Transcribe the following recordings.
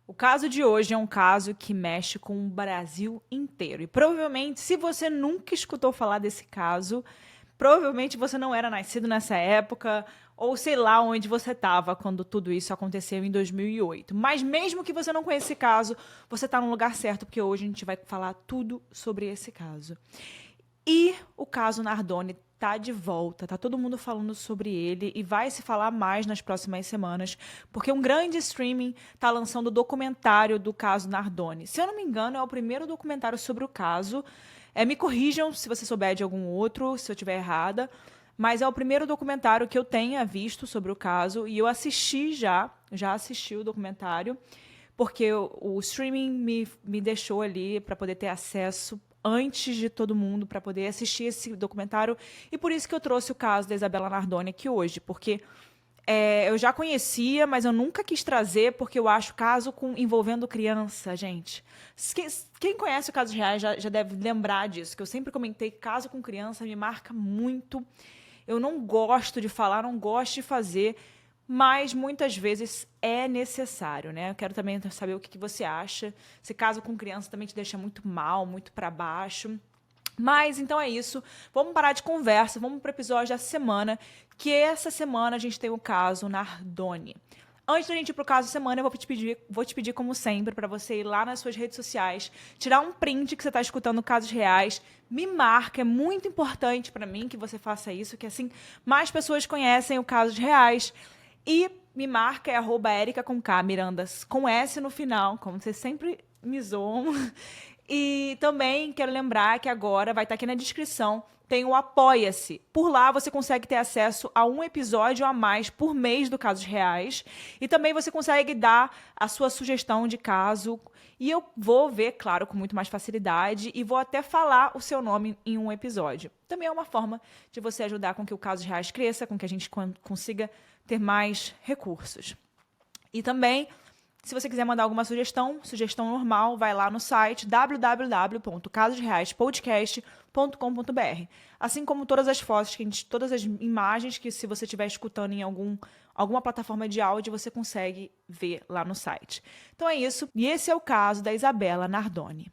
O caso de hoje é um caso que mexe com o Brasil inteiro. E provavelmente, se você nunca escutou falar desse caso, provavelmente você não era nascido nessa época, ou sei lá onde você estava quando tudo isso aconteceu em 2008. Mas mesmo que você não conheça esse caso, você está no lugar certo, porque hoje a gente vai falar tudo sobre esse caso. E o caso Nardoni tá de volta, tá todo mundo falando sobre ele e vai se falar mais nas próximas semanas, porque um grande streaming tá lançando o documentário do caso Nardoni. Se eu não me engano, é o primeiro documentário sobre o caso. Me corrijam se você souber de algum outro, se eu estiver errada, mas é o primeiro documentário que eu tenha visto sobre o caso e eu assisti já assisti o documentário, porque o streaming me deixou ali para poder ter acesso antes de todo mundo para poder assistir esse documentário. E por isso que eu trouxe o caso da Isabella Nardoni aqui hoje, porque eu já conhecia, mas eu nunca quis trazer, porque eu acho caso envolvendo criança, gente. Quem conhece o Casos Reais já deve lembrar disso, que eu sempre comentei que caso com criança me marca muito. Eu não gosto de falar, não gosto de fazer, mas muitas vezes é necessário, né? Eu quero também saber o que você acha. Se caso com criança também te deixa muito mal, muito para baixo. Mas então é isso. Vamos parar de conversa, vamos para o episódio da semana, que essa semana a gente tem o caso Nardoni. Antes da gente ir pro caso da semana, eu vou te pedir como sempre, para você ir lá nas suas redes sociais, tirar um print que você está escutando casos reais, me marca, é muito importante para mim que você faça isso, que assim mais pessoas conhecem o casos reais. E me marca é @Erica com K, Mirandas, com S no final, como você sempre me zoam. E também quero lembrar que agora vai estar aqui na descrição, tem o Apoia-se. Por lá você consegue ter acesso a um episódio a mais por mês do Casos Reais. E também você consegue dar a sua sugestão de caso. E eu vou ver, claro, com muito mais facilidade. E vou até falar o seu nome em um episódio. Também é uma forma de você ajudar com que o Casos Reais cresça, com que a gente consiga ter mais recursos. E também, se você quiser mandar alguma sugestão normal, vai lá no site www.casosreaispodcast.com.br. Assim como todas as fotos, todas as imagens que, se você estiver escutando em alguma plataforma de áudio, você consegue ver lá no site. Então é isso. E esse é o caso da Isabella Nardoni.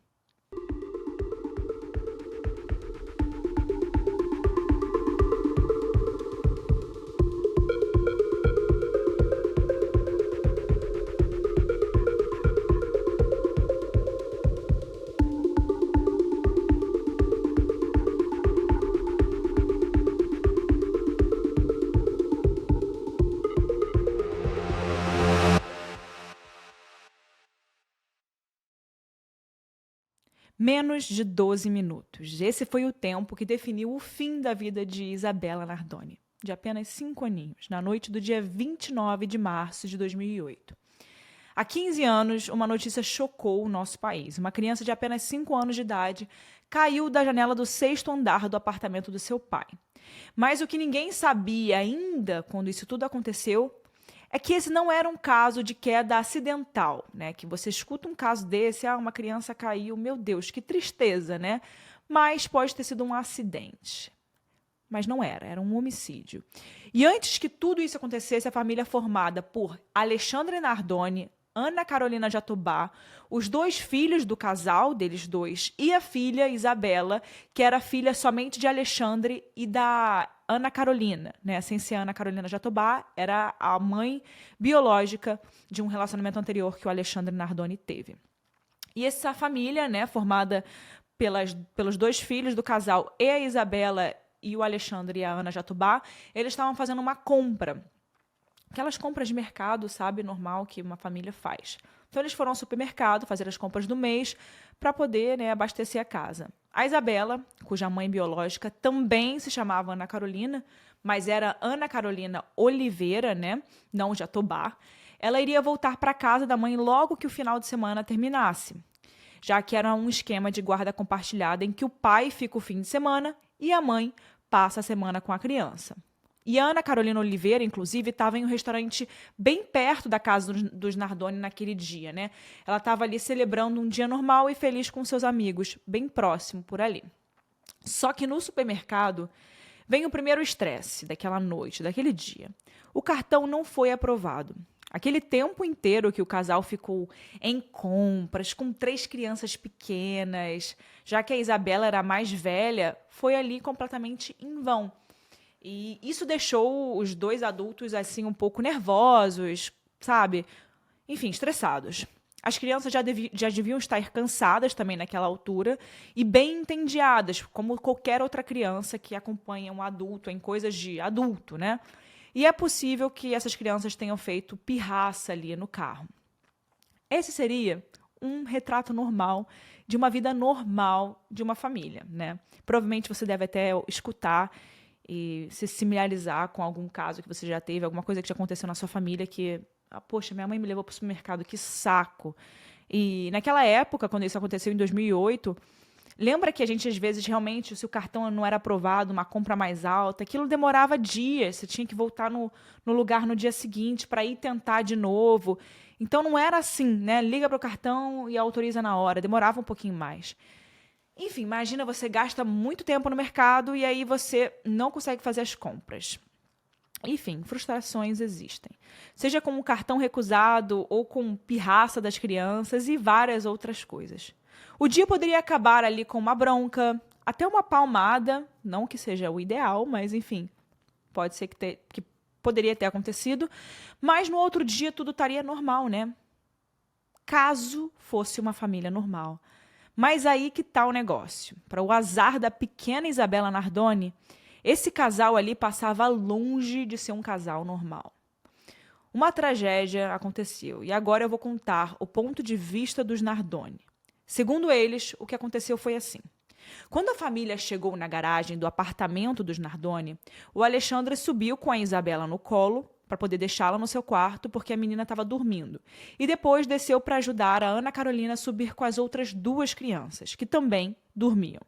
Menos de 12 minutos. Esse foi o tempo que definiu o fim da vida de Isabella Nardoni, de apenas 5 aninhos, na noite do dia 29 de março de 2008. Há 15 anos, uma notícia chocou o nosso país. Uma criança de apenas 5 anos de idade caiu da janela do 6º andar do apartamento do seu pai. Mas o que ninguém sabia ainda, quando isso tudo aconteceu, é que esse não era um caso de queda acidental, né? Que você escuta um caso desse, uma criança caiu, meu Deus, que tristeza, né? Mas pode ter sido um acidente. Mas não era um homicídio. E antes que tudo isso acontecesse, a família formada por Alexandre Nardoni, Ana Carolina Jatobá, os 2 filhos do casal, deles 2, e a filha Isabela, que era filha somente de Alexandre e da Ana Carolina, né? Sem ser Ana Carolina Jatobá, era a mãe biológica de um relacionamento anterior que o Alexandre Nardoni teve. E essa família, né, formada pelos 2 filhos do casal, e a Isabela e o Alexandre e a Ana Jatobá, eles estavam fazendo uma compra. Aquelas compras de mercado, sabe, normal que uma família faz. Então, eles foram ao supermercado fazer as compras do mês para poder, né, abastecer a casa. A Isabela, cuja mãe biológica também se chamava Ana Carolina, mas era Ana Carolina Oliveira, né, não Jatobá, ela iria voltar para a casa da mãe logo que o final de semana terminasse, já que era um esquema de guarda compartilhada em que o pai fica o fim de semana e a mãe passa a semana com a criança. E a Ana Carolina Oliveira, inclusive, estava em um restaurante bem perto da casa dos Nardoni naquele dia, né? Ela estava ali celebrando um dia normal e feliz com seus amigos, bem próximo por ali. Só que no supermercado vem o primeiro estresse daquela noite, daquele dia. O cartão não foi aprovado. Aquele tempo inteiro que o casal ficou em compras, com 3 crianças pequenas, já que a Isabela era a mais velha, foi ali completamente em vão. E isso deixou os 2 adultos assim um pouco nervosos, sabe? Enfim, estressados. As crianças já deviam estar cansadas também naquela altura e bem entediadas, como qualquer outra criança que acompanha um adulto em coisas de adulto, né? E é possível que essas crianças tenham feito pirraça ali no carro. Esse seria um retrato normal de uma vida normal de uma família, né? Provavelmente você deve até escutar e se similarizar com algum caso que você já teve, alguma coisa que já aconteceu na sua família que, poxa, minha mãe me levou para o supermercado, que saco. E naquela época, quando isso aconteceu em 2008, lembra que a gente, às vezes, realmente, se o cartão não era aprovado, uma compra mais alta, aquilo demorava dias, você tinha que voltar no lugar no dia seguinte para ir tentar de novo. Então, não era assim, né? Liga para o cartão e autoriza na hora, demorava um pouquinho mais. Enfim, imagina você gasta muito tempo no mercado e aí você não consegue fazer as compras. Enfim, frustrações existem. Seja com o cartão recusado ou com pirraça das crianças e várias outras coisas. O dia poderia acabar ali com uma bronca, até uma palmada, não que seja o ideal, mas enfim, pode ser que poderia ter acontecido, mas no outro dia tudo estaria normal, né? Caso fosse uma família normal. Mas aí que tá o negócio. Para o azar da pequena Isabela Nardoni, esse casal ali passava longe de ser um casal normal. Uma tragédia aconteceu e agora eu vou contar o ponto de vista dos Nardoni. Segundo eles, o que aconteceu foi assim. Quando a família chegou na garagem do apartamento dos Nardoni, o Alexandre subiu com a Isabela no colo para poder deixá-la no seu quarto porque a menina estava dormindo. E depois desceu para ajudar a Ana Carolina a subir com as outras 2 crianças, que também dormiam.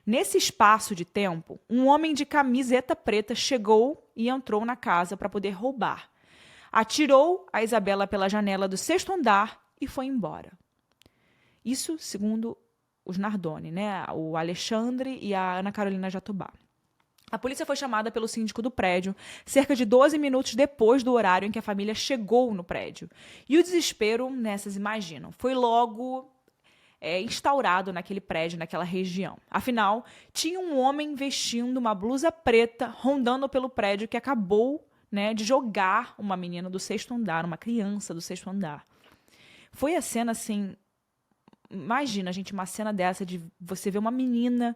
Nesse espaço de tempo, um homem de camiseta preta chegou e entrou na casa para poder roubar. Atirou a Isabela pela janela do 6º andar e foi embora. Isso segundo os Nardoni, né? O Alexandre e a Ana Carolina Jatobá. A polícia foi chamada pelo síndico do prédio cerca de 12 minutos depois do horário em que a família chegou no prédio. E o desespero, vocês imaginam, foi logo instaurado naquele prédio, naquela região. Afinal, tinha um homem vestindo uma blusa preta rondando pelo prédio que acabou, de jogar uma menina do 6º andar, uma criança do 6º andar. Foi a cena assim... Imagina, gente, uma cena dessa de você ver uma menina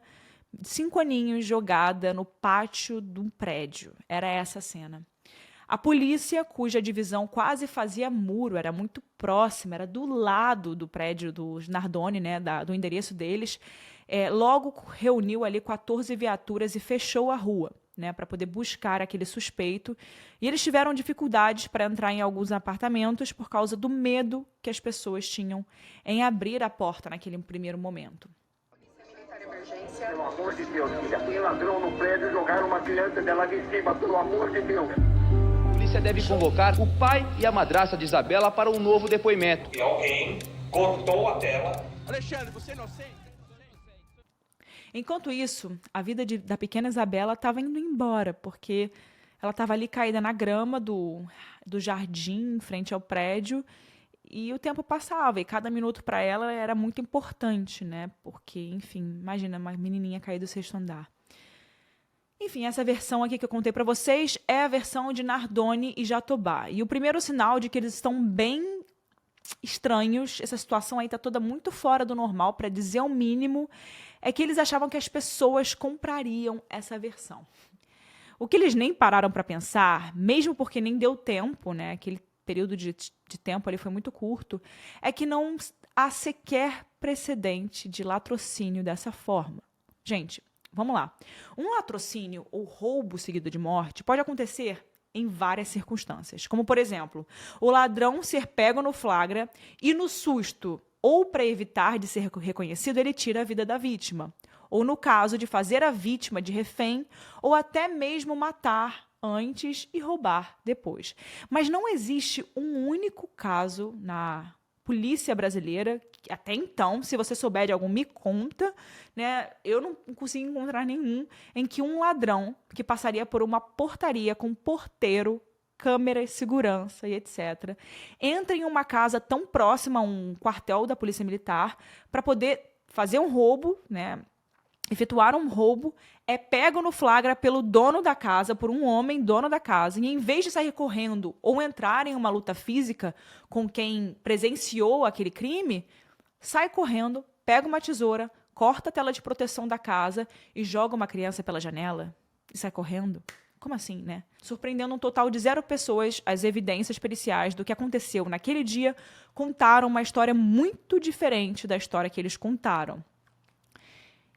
de 5 aninhos jogada no pátio de um prédio. Era essa a cena. A polícia, cuja divisão quase fazia muro, era muito próxima, era do lado do prédio dos Nardoni, do endereço deles, logo reuniu ali 14 viaturas e fechou a rua, para poder buscar aquele suspeito. E eles tiveram dificuldades para entrar em alguns apartamentos por causa do medo que as pessoas tinham em abrir a porta naquele primeiro momento. Pelo amor de Deus, filha, tem ladrão no prédio, jogaram uma criança dela de cima, pelo amor de Deus. A polícia deve convocar o pai e a madrasta de Isabela para um novo depoimento. E alguém cortou a tela. Alexandre, você é inocente? Enquanto isso, a vida da pequena Isabela estava indo embora, porque ela estava ali caída na grama do jardim, em frente ao prédio, e o tempo passava, e cada minuto para ela era muito importante, Porque, enfim, imagina uma menininha cair do 6º andar. Enfim, essa versão aqui que eu contei para vocês é a versão de Nardoni e Jatobá. E o primeiro sinal de que eles estão bem estranhos, essa situação aí está toda muito fora do normal, para dizer o mínimo, é que eles achavam que as pessoas comprariam essa versão. O que eles nem pararam para pensar, mesmo porque nem deu tempo, aquele período de tempo ali foi muito curto, é que não há sequer precedente de latrocínio dessa forma. Gente, vamos lá. Um latrocínio ou roubo seguido de morte pode acontecer em várias circunstâncias, como, por exemplo, o ladrão ser pego no flagra e, no susto, ou para evitar de ser reconhecido, ele tira a vida da vítima. Ou no caso de fazer a vítima de refém, ou até mesmo matar antes e roubar depois. Mas não existe um único caso na polícia brasileira, que até então, se você souber de algum, me conta, eu não consigo encontrar nenhum em que um ladrão que passaria por uma portaria com um porteiro câmeras, segurança e etc. Entra em uma casa tão próxima a um quartel da Polícia Militar para poder fazer um roubo, né? Efetuar um roubo, é pego no flagra pelo dono da casa, por um homem dono da casa, e em vez de sair correndo ou entrar em uma luta física com quem presenciou aquele crime, sai correndo, pega uma tesoura, corta a tela de proteção da casa e joga uma criança pela janela e sai correndo. Como assim, né? Surpreendendo um total de 0 pessoas, as evidências periciais do que aconteceu naquele dia contaram uma história muito diferente da história que eles contaram.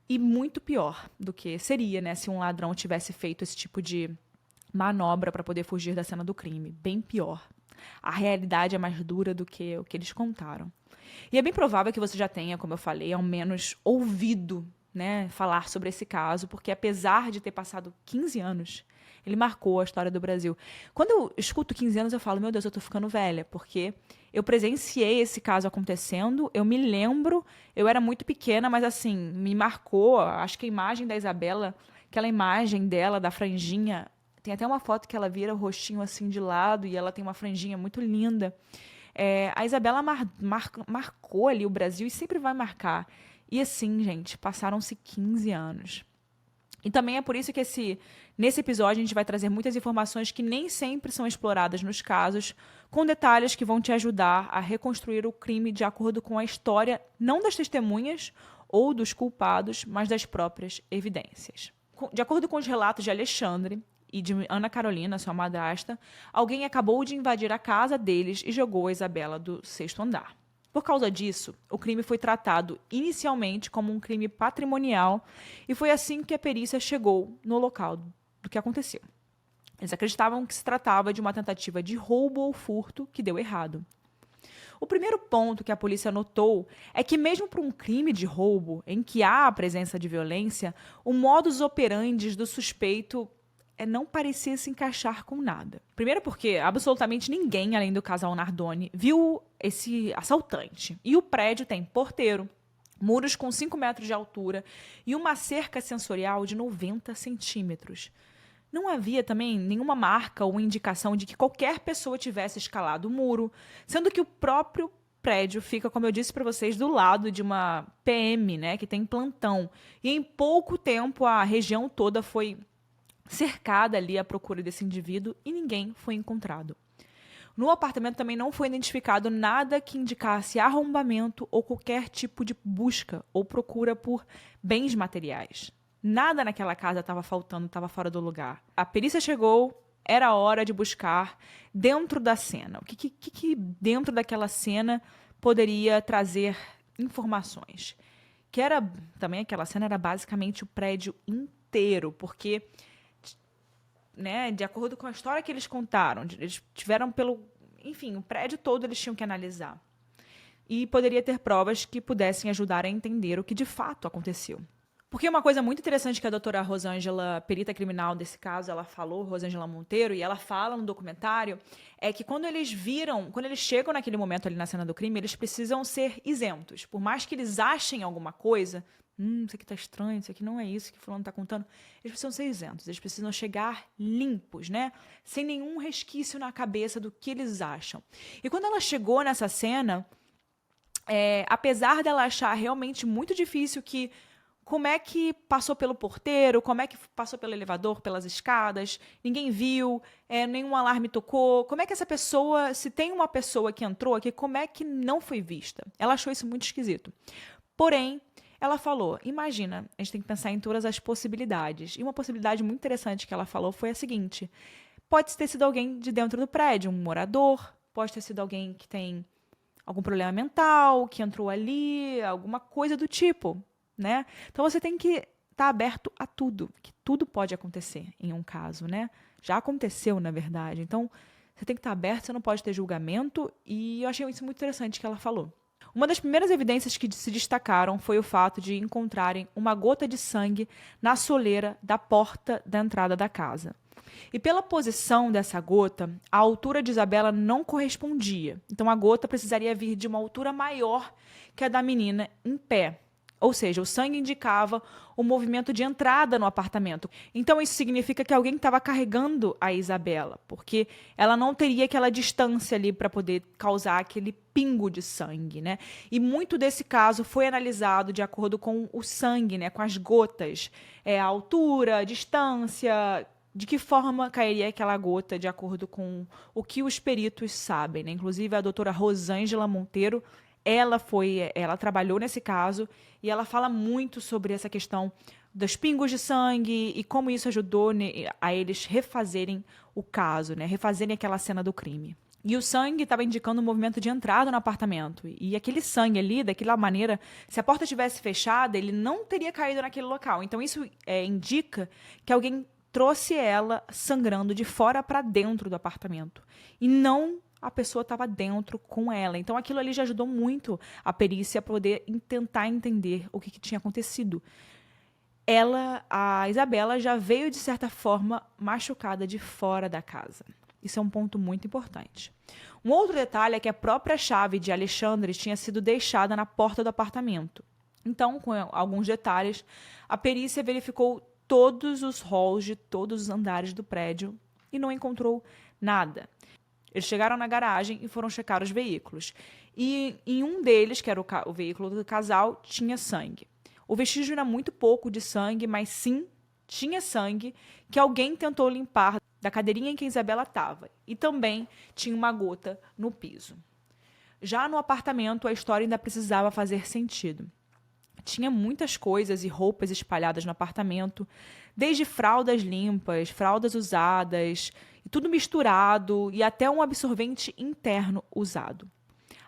E muito pior do que seria, né, se um ladrão tivesse feito esse tipo de manobra para poder fugir da cena do crime. Bem pior. A realidade é mais dura do que o que eles contaram. E é bem provável que você já tenha, como eu falei, ao menos ouvido, né, falar sobre esse caso, porque apesar de ter passado 15 anos, ele marcou a história do Brasil. Quando eu escuto 15 anos, eu falo, meu Deus, eu tô ficando velha, porque eu presenciei esse caso acontecendo, eu me lembro, eu era muito pequena, mas assim, me marcou, acho que a imagem da Isabela, aquela imagem dela, da franjinha, tem até uma foto que ela vira o rostinho assim de lado e ela tem uma franjinha muito linda. A Isabela marcou ali o Brasil e sempre vai marcar. E assim, gente, passaram-se 15 anos. E também é por isso que nesse episódio a gente vai trazer muitas informações que nem sempre são exploradas nos casos, com detalhes que vão te ajudar a reconstruir o crime de acordo com a história, não das testemunhas ou dos culpados, mas das próprias evidências. De acordo com os relatos de Alexandre e de Ana Carolina, sua madrasta, alguém acabou de invadir a casa deles e jogou a Isabela do 6º andar. Por causa disso, o crime foi tratado inicialmente como um crime patrimonial e foi assim que a perícia chegou no local do que aconteceu. Eles acreditavam que se tratava de uma tentativa de roubo ou furto que deu errado. O primeiro ponto que a polícia notou é que mesmo para um crime de roubo, em que há a presença de violência, o modus operandi do suspeito não parecia se encaixar com nada. Primeiro porque absolutamente ninguém, além do casal Nardoni, viu esse assaltante. E o prédio tem porteiro, muros com 5 metros de altura e uma cerca sensorial de 90 centímetros. Não havia também nenhuma marca ou indicação de que qualquer pessoa tivesse escalado o muro, sendo que o próprio prédio fica, como eu disse para vocês, do lado de uma PM, né, que tem plantão. E em pouco tempo a região toda foi cercada ali à procura desse indivíduo e ninguém foi encontrado. No apartamento também não foi identificado nada que indicasse arrombamento ou qualquer tipo de busca ou procura por bens materiais. Nada naquela casa estava faltando, estava fora do lugar. A perícia chegou, era hora de buscar dentro da cena. O que dentro daquela cena poderia trazer informações? Que era também aquela cena era basicamente o prédio inteiro, porque né, de acordo com a história que eles contaram, eles tiveram enfim, o prédio todo eles tinham que analisar. E poderia ter provas que pudessem ajudar a entender o que de fato aconteceu. Porque uma coisa muito interessante que a doutora Rosângela, perita criminal desse caso, ela falou, Rosângela Monteiro, e ela fala no documentário, é que quando eles chegam naquele momento ali na cena do crime, eles precisam ser isentos. Por mais que eles achem alguma coisa, isso aqui tá estranho, isso aqui não é isso que o fulano tá contando. Eles precisam ser isentos, eles precisam chegar limpos, né? Sem nenhum resquício na cabeça do que eles acham. E quando ela chegou nessa cena, apesar dela achar realmente muito difícil como é que passou pelo porteiro, como é que passou pelo elevador, pelas escadas, ninguém viu, nenhum alarme tocou, como é que essa pessoa, se tem uma pessoa que entrou aqui, como é que não foi vista? Ela achou isso muito esquisito. Porém, ela falou, imagina, a gente tem que pensar em todas as possibilidades. E uma possibilidade muito interessante que ela falou foi a seguinte, pode ter sido alguém de dentro do prédio, um morador, pode ter sido alguém que tem algum problema mental, que entrou ali, alguma coisa do tipo, né? Então você tem que estar aberto a tudo, que tudo pode acontecer em um caso, né? Já aconteceu, na verdade. Então, você tem que estar aberto, você não pode ter julgamento, e eu achei isso muito interessante que ela falou. Uma das primeiras evidências que se destacaram foi o fato de encontrarem uma gota de sangue na soleira da porta da entrada da casa. E pela posição dessa gota, a altura de Isabela não correspondia. Então a gota precisaria vir de uma altura maior que a da menina em pé. Ou seja, o sangue indicava o movimento de entrada no apartamento. Então, isso significa que alguém estava carregando a Isabela, porque ela não teria aquela distância ali para poder causar aquele pingo de sangue, né? E muito desse caso foi analisado de acordo com o sangue, né? Com as gotas, a altura, a distância, de que forma cairia aquela gota, de acordo com o que os peritos sabem, né? Inclusive, a doutora Rosângela Monteiro, ela trabalhou nesse caso e ela fala muito sobre essa questão dos pingos de sangue e como isso ajudou, né, a eles refazerem o caso, né, refazerem aquela cena do crime. E o sangue estava indicando um movimento de entrada no apartamento. E aquele sangue ali, daquela maneira, se a porta tivesse fechada, ele não teria caído naquele local. Então isso indica que alguém trouxe ela sangrando de fora para dentro do apartamento. E não a pessoa estava dentro com ela. Então, aquilo ali já ajudou muito a perícia a poder tentar entender o que tinha acontecido. A Isabela, já veio, de certa forma, machucada de fora da casa. Isso é um ponto muito importante. Um outro detalhe é que a própria chave de Alexandre tinha sido deixada na porta do apartamento. Então, com alguns detalhes, a perícia verificou todos os halls de todos os andares do prédio e não encontrou nada. Eles chegaram na garagem e foram checar os veículos. E em um deles, que era o veículo do casal, tinha sangue. O vestígio era muito pouco de sangue, mas sim, tinha sangue que alguém tentou limpar da cadeirinha em que a Isabela estava. E também tinha uma gota no piso. Já no apartamento, a história ainda precisava fazer sentido. Tinha muitas coisas e roupas espalhadas no apartamento, desde fraldas limpas, fraldas usadas, e tudo misturado, e até um absorvente interno usado.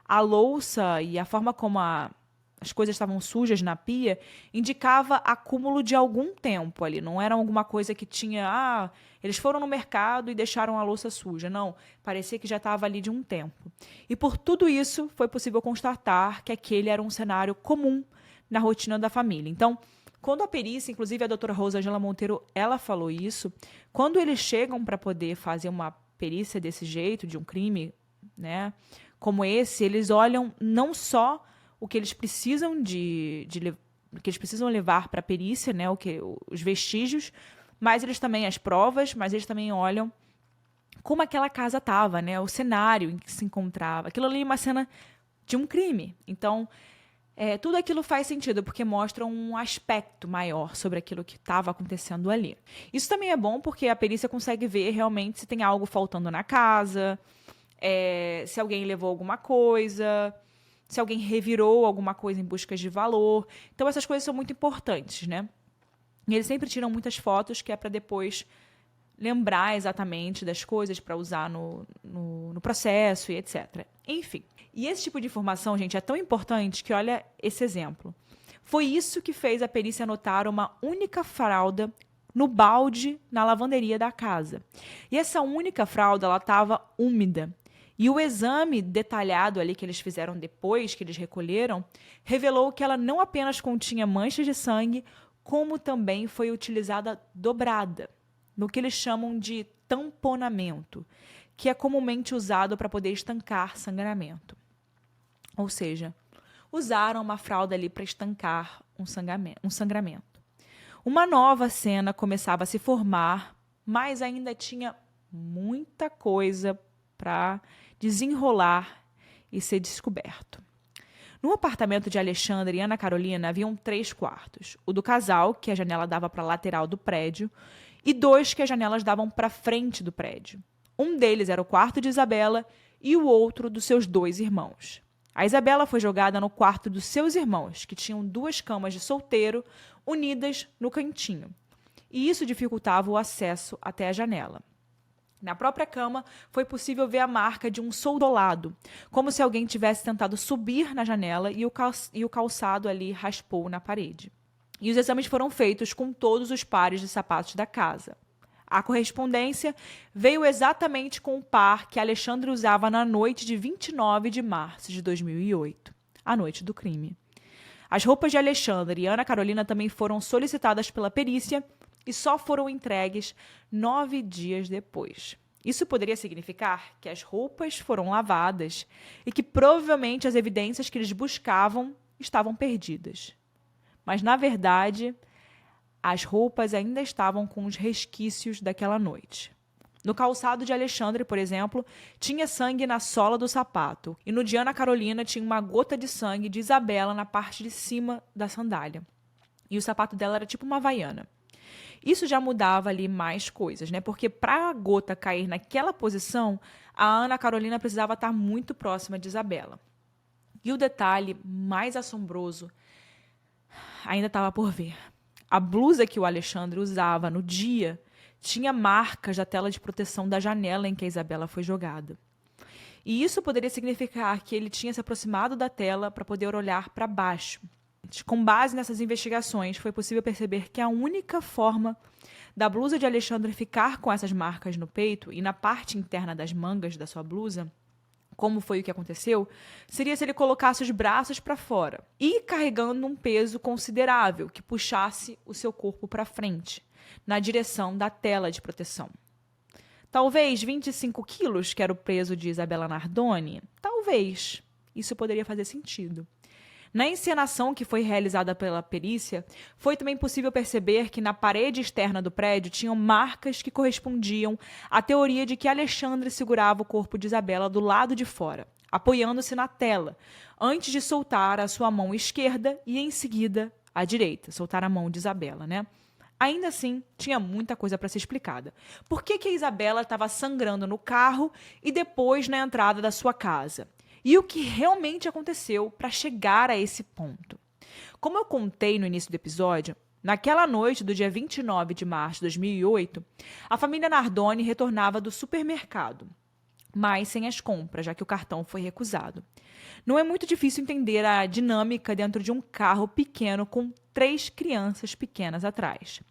A louça e a forma como as coisas estavam sujas na pia indicava acúmulo de algum tempo ali. Não era alguma coisa que tinha... eles foram no mercado e deixaram a louça suja. Não, parecia que já estava ali de um tempo. E por tudo isso, foi possível constatar que aquele era um cenário comum na rotina da família. Então, quando a perícia, inclusive a doutora Rosângela Monteiro, ela falou isso, quando eles chegam para poder fazer uma perícia desse jeito, de um crime, né, como esse, eles olham não só o que eles precisam o que eles precisam levar para a perícia, né, os vestígios, mas eles também, as provas, mas eles também olham como aquela casa estava, né, o cenário em que se encontrava. Aquilo ali é uma cena de um crime. Então, tudo aquilo faz sentido, porque mostra um aspecto maior sobre aquilo que estava acontecendo ali. Isso também é bom porque a perícia consegue ver realmente se tem algo faltando na casa, se alguém levou alguma coisa, se alguém revirou alguma coisa em busca de valor. Então, essas coisas são muito importantes, né? E eles sempre tiram muitas fotos, que é para depois lembrar exatamente das coisas para usar no processo e etc. Enfim. E esse tipo de informação, gente, é tão importante que olha esse exemplo. Foi isso que fez a perícia notar uma única fralda no balde na lavanderia da casa. E essa única fralda, ela estava úmida. E o exame detalhado ali que eles fizeram depois, que eles recolheram, revelou que ela não apenas continha manchas de sangue, como também foi utilizada dobrada, no que eles chamam de tamponamento, que é comumente usado para poder estancar sangramento. Ou seja, usaram uma fralda ali para estancar um sangramento. Uma nova cena começava a se formar, mas ainda tinha muita coisa para desenrolar e ser descoberto. No apartamento de Alexandre e Ana Carolina haviam 3 quartos. O do casal, que a janela dava para a lateral do prédio, e 2 que as janelas davam para frente do prédio. Um deles era o quarto de Isabela e o outro dos seus 2 irmãos. A Isabela foi jogada no quarto dos seus irmãos, que tinham 2 camas de solteiro unidas no cantinho. E isso dificultava o acesso até a janela. Na própria cama, foi possível ver a marca de um soldolado, como se alguém tivesse tentado subir na janela e o calçado ali raspou na parede. E os exames foram feitos com todos os pares de sapatos da casa. A correspondência veio exatamente com o par que Alexandre usava na noite de 29 de março de 2008, a noite do crime. As roupas de Alexandre e Ana Carolina também foram solicitadas pela perícia e só foram entregues 9 dias depois. Isso poderia significar que as roupas foram lavadas e que provavelmente as evidências que eles buscavam estavam perdidas. Mas, na verdade, as roupas ainda estavam com os resquícios daquela noite. No calçado de Alexandre, por exemplo, tinha sangue na sola do sapato. E no de Ana Carolina tinha uma gota de sangue de Isabela na parte de cima da sandália. E o sapato dela era tipo uma havaiana. Isso já mudava ali mais coisas, né? Porque para a gota cair naquela posição, a Ana Carolina precisava estar muito próxima de Isabela. E o detalhe mais assombroso ainda estava por vir. A blusa que o Alexandre usava no dia tinha marcas da tela de proteção da janela em que a Isabela foi jogada. E isso poderia significar que ele tinha se aproximado da tela para poder olhar para baixo. Com base nessas investigações, foi possível perceber que a única forma da blusa de Alexandre ficar com essas marcas no peito e na parte interna das mangas da sua blusa, como foi o que aconteceu, seria se ele colocasse os braços para fora e carregando um peso considerável que puxasse o seu corpo para frente, na direção da tela de proteção. Talvez 25 quilos, que era o peso de Isabela Nardoni? Talvez. Isso poderia fazer sentido. Na encenação que foi realizada pela perícia, foi também possível perceber que na parede externa do prédio tinham marcas que correspondiam à teoria de que Alexandre segurava o corpo de Isabela do lado de fora, apoiando-se na tela, antes de soltar a sua mão esquerda e, em seguida, a direita, soltar a mão de Isabela, né? Ainda assim, tinha muita coisa para ser explicada. Por que a Isabela estava sangrando no carro e depois na entrada da sua casa? E o que realmente aconteceu para chegar a esse ponto? Como eu contei no início do episódio, naquela noite do dia 29 de março de 2008, a família Nardoni retornava do supermercado, mas sem as compras, já que o cartão foi recusado. Não é muito difícil entender a dinâmica dentro de um carro pequeno com 3 crianças pequenas atrás.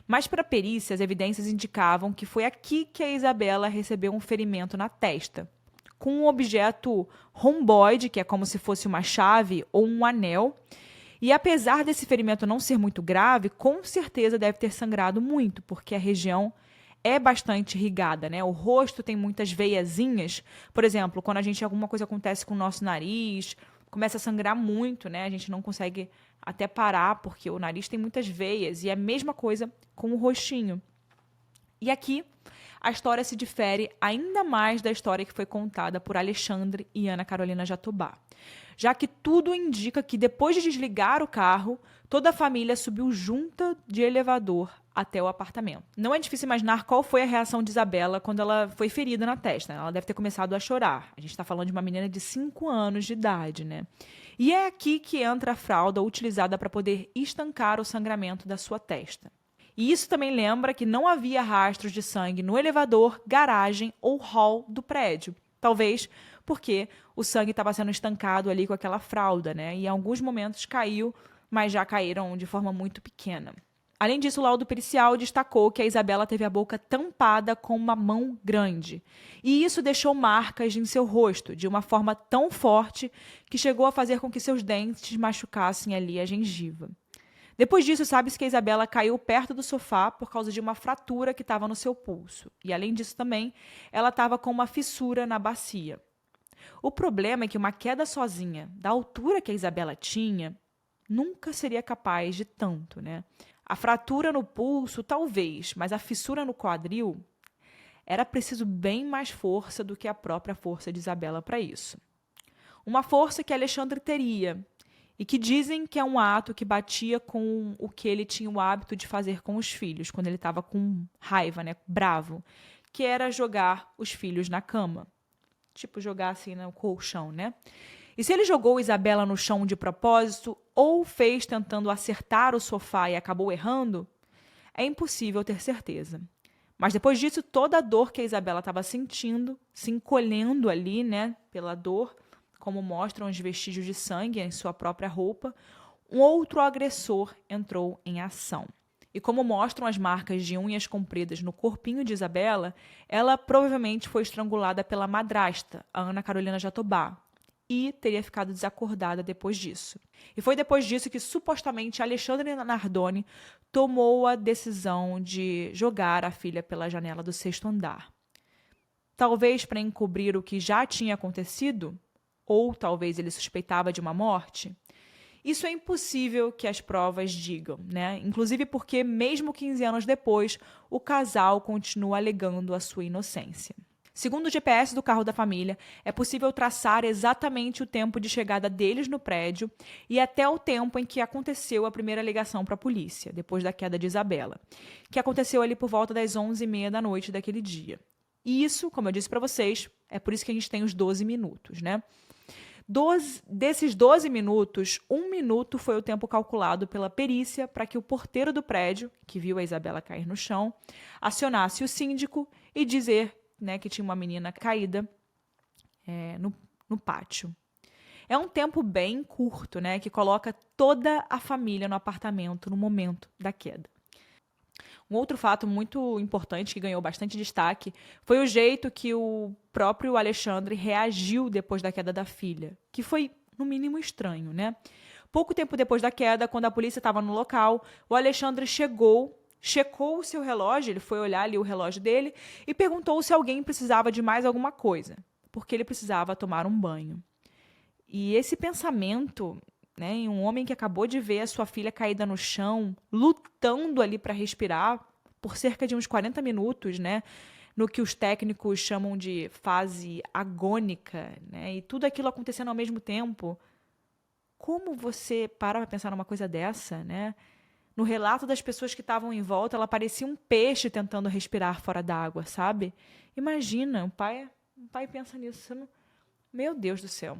Mas para a perícia, as evidências indicavam que foi aqui que a Isabela recebeu um ferimento na testa, com um objeto romboide, que é como se fosse uma chave ou um anel. E apesar desse ferimento não ser muito grave, com certeza deve ter sangrado muito, porque a região é bastante irrigada, né? O rosto tem muitas veiazinhas. Por exemplo, quando alguma coisa acontece com o nosso nariz, começa a sangrar muito, né? A gente não consegue até parar, porque o nariz tem muitas veias. E é a mesma coisa com o rostinho. E aqui a história se difere ainda mais da história que foi contada por Alexandre e Ana Carolina Jatobá, já que tudo indica que depois de desligar o carro, toda a família subiu junta de elevador até o apartamento. Não é difícil imaginar qual foi a reação de Isabela quando ela foi ferida na testa. Ela deve ter começado a chorar. A gente está falando de uma menina de 5 anos de idade, né? E é aqui que entra a fralda utilizada para poder estancar o sangramento da sua testa. E isso também lembra que não havia rastros de sangue no elevador, garagem ou hall do prédio. Talvez porque o sangue estava sendo estancado ali com aquela fralda, né? E em alguns momentos caiu, mas já caíram de forma muito pequena. Além disso, o laudo pericial destacou que a Isabela teve a boca tampada com uma mão grande. E isso deixou marcas em seu rosto, de uma forma tão forte que chegou a fazer com que seus dentes machucassem ali a gengiva. Depois disso, sabe-se que a Isabela caiu perto do sofá por causa de uma fratura que estava no seu pulso. E, além disso também, ela estava com uma fissura na bacia. O problema é que uma queda sozinha, da altura que a Isabela tinha, nunca seria capaz de tanto, né? A fratura no pulso, talvez, mas a fissura no quadril, era preciso bem mais força do que a própria força de Isabela para isso. Uma força que Alexandre teria, e que dizem que é um ato que batia com o que ele tinha o hábito de fazer com os filhos, quando ele estava com raiva, né, bravo, que era jogar os filhos na cama. Tipo, jogar assim no colchão, né? E se ele jogou Isabela no chão de propósito ou fez tentando acertar o sofá e acabou errando, é impossível ter certeza. Mas depois disso, toda a dor que a Isabela estava sentindo, se encolhendo ali, né, pela dor, como mostram os vestígios de sangue em sua própria roupa, um outro agressor entrou em ação. E como mostram as marcas de unhas compridas no corpinho de Isabela, ela provavelmente foi estrangulada pela madrasta, a Ana Carolina Jatobá, e teria ficado desacordada depois disso. E foi depois disso que, supostamente, Alexandre Nardoni tomou a decisão de jogar a filha pela janela do 6º andar. Talvez para encobrir o que já tinha acontecido, ou talvez ele suspeitava de uma morte. Isso é impossível que as provas digam, né? Inclusive porque, mesmo 15 anos depois, o casal continua alegando a sua inocência. Segundo o GPS do carro da família, é possível traçar exatamente o tempo de chegada deles no prédio e até o tempo em que aconteceu a primeira ligação para a polícia, depois da queda de Isabela, que aconteceu ali por volta das 11h30 da noite daquele dia. E isso, como eu disse para vocês, é por isso que a gente tem os 12 minutos, né? Desses 12 minutos, 1 minuto foi o tempo calculado pela perícia para que o porteiro do prédio, que viu a Isabela cair no chão, acionasse o síndico e dizer, né, que tinha uma menina caída no pátio. É um tempo bem curto, né, que coloca toda a família no apartamento no momento da queda. Um outro fato muito importante que ganhou bastante destaque foi o jeito que o próprio Alexandre reagiu depois da queda da filha, que foi, no mínimo, estranho, né? Pouco tempo depois da queda, quando a polícia estava no local, o Alexandre checou o seu relógio, ele foi olhar ali o relógio dele e perguntou se alguém precisava de mais alguma coisa, porque ele precisava tomar um banho. E esse pensamento, né, em um homem que acabou de ver a sua filha caída no chão, lutando ali para respirar por cerca de uns 40 minutos, né, no que os técnicos chamam de fase agônica, né, e tudo aquilo acontecendo ao mesmo tempo. Como você para pensar numa coisa dessa, né? No relato das pessoas que estavam em volta, ela parecia um peixe tentando respirar fora d'água, sabe? Imagina, o pai pensa nisso. Meu Deus do céu.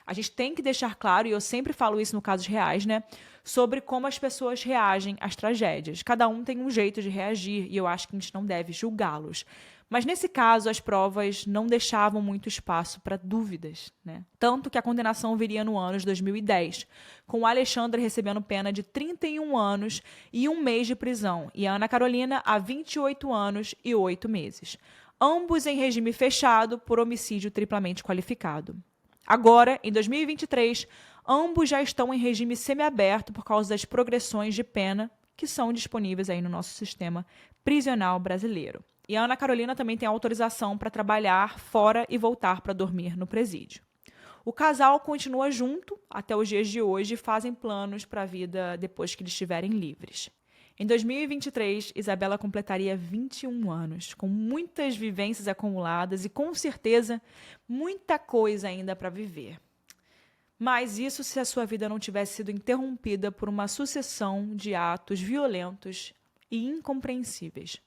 A gente tem que deixar claro, e eu sempre falo isso no casos reais, né? Sobre como as pessoas reagem às tragédias. Cada um tem um jeito de reagir, e eu acho que a gente não deve julgá-los. Mas nesse caso, as provas não deixavam muito espaço para dúvidas, né? Tanto que a condenação viria no ano de 2010, com o Alexandre recebendo pena de 31 anos e 1 mês de prisão, e a Ana Carolina a 28 anos e 8 meses. Ambos em regime fechado por homicídio triplamente qualificado. Agora, em 2023, ambos já estão em regime semiaberto por causa das progressões de pena que são disponíveis aí no nosso sistema prisional brasileiro. E a Ana Carolina também tem autorização para trabalhar fora e voltar para dormir no presídio. O casal continua junto até os dias de hoje e fazem planos para a vida depois que eles estiverem livres. Em 2023, Isabela completaria 21 anos, com muitas vivências acumuladas e, com certeza, muita coisa ainda para viver. Mas isso se a sua vida não tivesse sido interrompida por uma sucessão de atos violentos e incompreensíveis.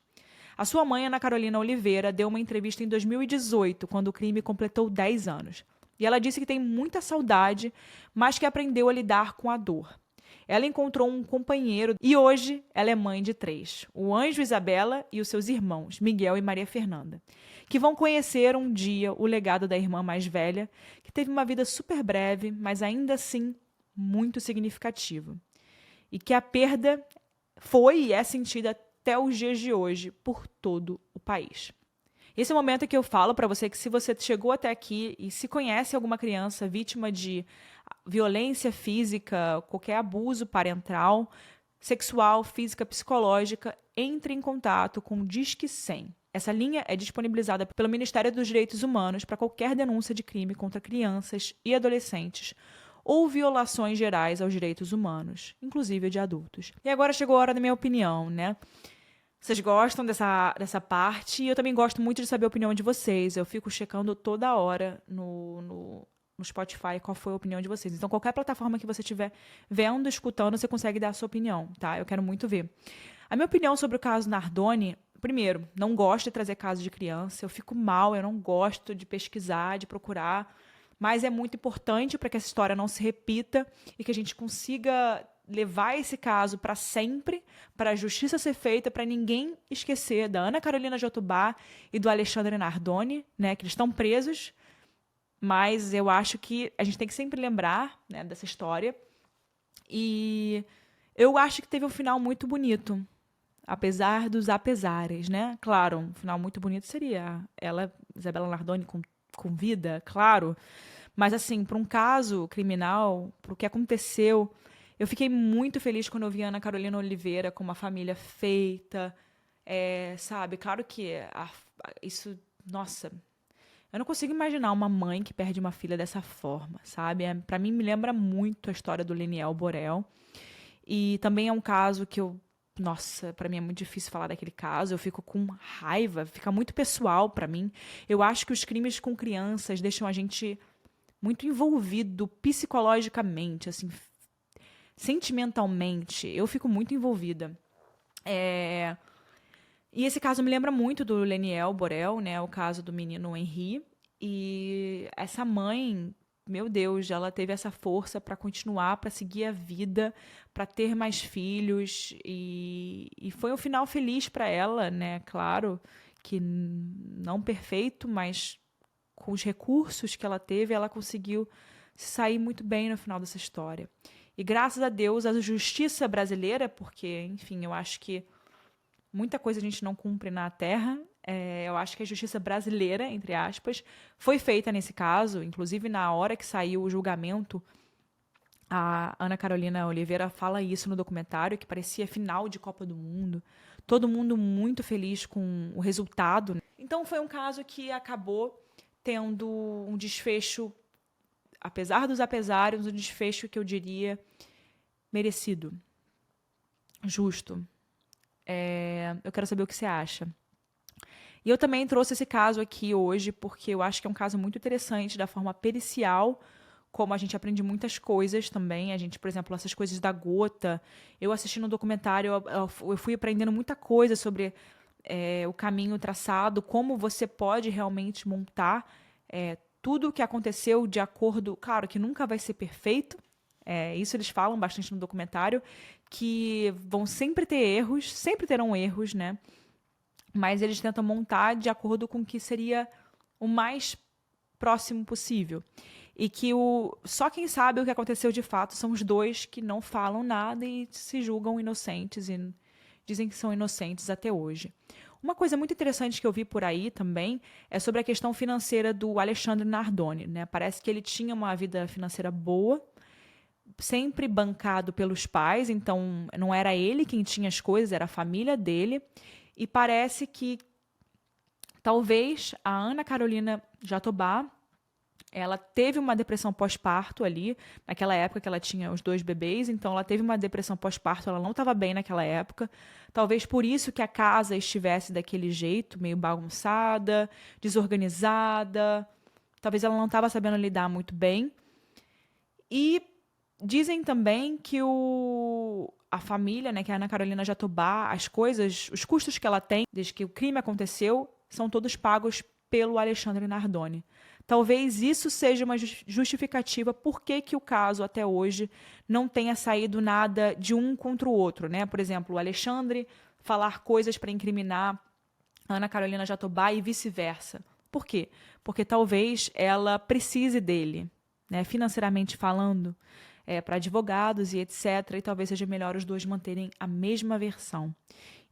A sua mãe, Ana Carolina Oliveira, deu uma entrevista em 2018, quando o crime completou 10 anos. E ela disse que tem muita saudade, mas que aprendeu a lidar com a dor. Ela encontrou um companheiro e hoje ela é mãe de 3, o Anjo Isabela e os seus irmãos, Miguel e Maria Fernanda, que vão conhecer um dia o legado da irmã mais velha, que teve uma vida super breve, mas ainda assim muito significativa. E que a perda foi e é sentida até os dias de hoje por todo o país. Esse é o momento que eu falo para você que se você chegou até aqui e se conhece alguma criança vítima de violência física, qualquer abuso parental, sexual, física, psicológica, entre em contato com o Disque 100. Essa linha é disponibilizada pelo Ministério dos Direitos Humanos para qualquer denúncia de crime contra crianças e adolescentes ou violações gerais aos direitos humanos, inclusive de adultos. E agora chegou a hora da minha opinião, né? Vocês gostam dessa parte? E eu também gosto muito de saber a opinião de vocês. Eu fico checando toda hora no Spotify qual foi a opinião de vocês. Então, qualquer plataforma que você estiver vendo, escutando, você consegue dar a sua opinião, tá? Eu quero muito ver. A minha opinião sobre o caso Nardoni, primeiro, não gosto de trazer casos de criança. Eu fico mal, eu não gosto de pesquisar, de procurar. Mas é muito importante para que essa história não se repita e que a gente consiga levar esse caso para sempre, para a justiça ser feita, para ninguém esquecer da Ana Carolina Jotobá e do Alexandre Nardoni, né, que eles estão presos, mas eu acho que a gente tem que sempre lembrar, né, dessa história. E eu acho que teve um final muito bonito, apesar dos apesares, né? Claro, um final muito bonito seria ela, Isabela Nardoni, com vida, claro, mas assim, para um caso criminal, para o que aconteceu, eu fiquei muito feliz quando eu vi a Ana Carolina Oliveira com uma família feita, sabe? Claro que isso, nossa, Eu não consigo imaginar uma mãe que perde uma filha dessa forma, sabe? Pra mim, me lembra muito a história do Leniel Borel. E também é um caso que nossa, pra mim é muito difícil falar daquele caso. Eu fico com raiva, fica muito pessoal pra mim. Eu acho que os crimes com crianças deixam a gente muito envolvido psicologicamente, assim, sentimentalmente. Eu fico muito envolvida. E esse caso me lembra muito do Leniel Borel, né? O caso do menino Henri. E essa mãe, meu Deus, ela teve essa força para continuar, para seguir a vida, para ter mais filhos. E foi um final feliz para ela, né? Claro que não perfeito, mas com os recursos que ela teve, ela conseguiu se sair muito bem no final dessa história. E graças a Deus, a justiça brasileira, porque, enfim, eu acho que muita coisa a gente não cumpre na Terra. Eu acho que a justiça brasileira, entre aspas, foi feita nesse caso. Inclusive, na hora que saiu o julgamento, a Ana Carolina Oliveira fala isso no documentário, que parecia final de Copa do Mundo. Todo mundo muito feliz com o resultado. Então, foi um caso que acabou tendo um desfecho, apesar dos apesares, um desfecho que eu diria merecido, justo. Eu quero saber o que você acha. E eu também trouxe esse caso aqui hoje porque eu acho que é um caso muito interessante da forma pericial, como a gente aprende muitas coisas também. A gente, por exemplo, essas coisas da gota. Eu assistindo um documentário, eu fui aprendendo muita coisa sobre o caminho traçado, como você pode realmente montar tudo o que aconteceu de acordo... Claro que nunca vai ser perfeito. Isso eles falam bastante no documentário, que vão sempre ter erros, sempre terão erros, né? Mas eles tentam montar de acordo com o que seria o mais próximo possível. E que só quem sabe o que aconteceu de fato são os dois que não falam nada e se julgam inocentes e dizem que são inocentes até hoje. Uma coisa muito interessante que eu vi por aí também é sobre a questão financeira do Alexandre Nardoni, né? Parece que ele tinha uma vida financeira boa, sempre bancado pelos pais, então não era ele quem tinha as coisas, era a família dele. E parece que talvez a Ana Carolina Jatobá, ela teve uma depressão pós-parto ali, naquela época que ela tinha os 2 bebês, então ela teve uma depressão pós-parto, ela não estava bem naquela época. Talvez por isso que a casa estivesse daquele jeito, meio bagunçada, desorganizada. Talvez ela não estava sabendo lidar muito bem. E dizem também que a família, né, que é a Ana Carolina Jatobá, as coisas, os custos que ela tem desde que o crime aconteceu, são todos pagos pelo Alexandre Nardoni. Talvez isso seja uma justificativa por que o caso até hoje não tenha saído nada de um contra o outro, né? Por exemplo, o Alexandre falar coisas para incriminar a Ana Carolina Jatobá e vice-versa. Por quê? Porque talvez ela precise dele, né, financeiramente falando, para advogados e etc. E talvez seja melhor os dois manterem a mesma versão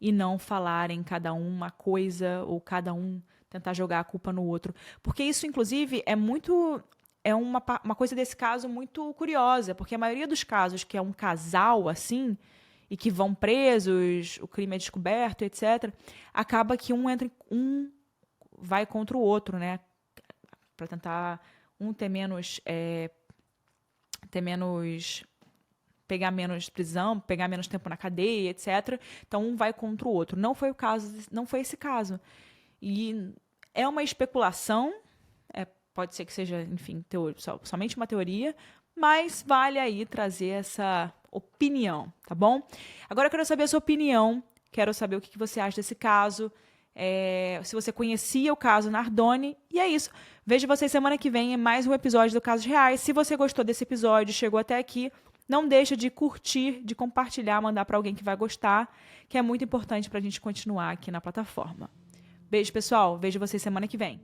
e não falarem cada um uma coisa ou cada um tentar jogar a culpa no outro. Porque isso, inclusive, é uma coisa desse caso muito curiosa, porque a maioria dos casos que é um casal assim e que vão presos, o crime é descoberto, etc., acaba que um vai contra o outro, né? Para tentar ter menos pegar menos prisão, pegar menos tempo na cadeia, etc. Então um vai contra o outro. Não foi esse caso. E é uma especulação, pode ser que seja, enfim, somente uma teoria, mas vale aí trazer essa opinião, tá bom? Agora eu quero saber a sua opinião, quero saber o que você acha desse caso, se você conhecia o caso Nardoni, e é isso. Vejo vocês semana que vem em mais um episódio do Casos Reais. Se você gostou desse episódio, chegou até aqui, não deixa de curtir, de compartilhar, mandar para alguém que vai gostar, que é muito importante para a gente continuar aqui na plataforma. Beijo, pessoal. Vejo vocês semana que vem.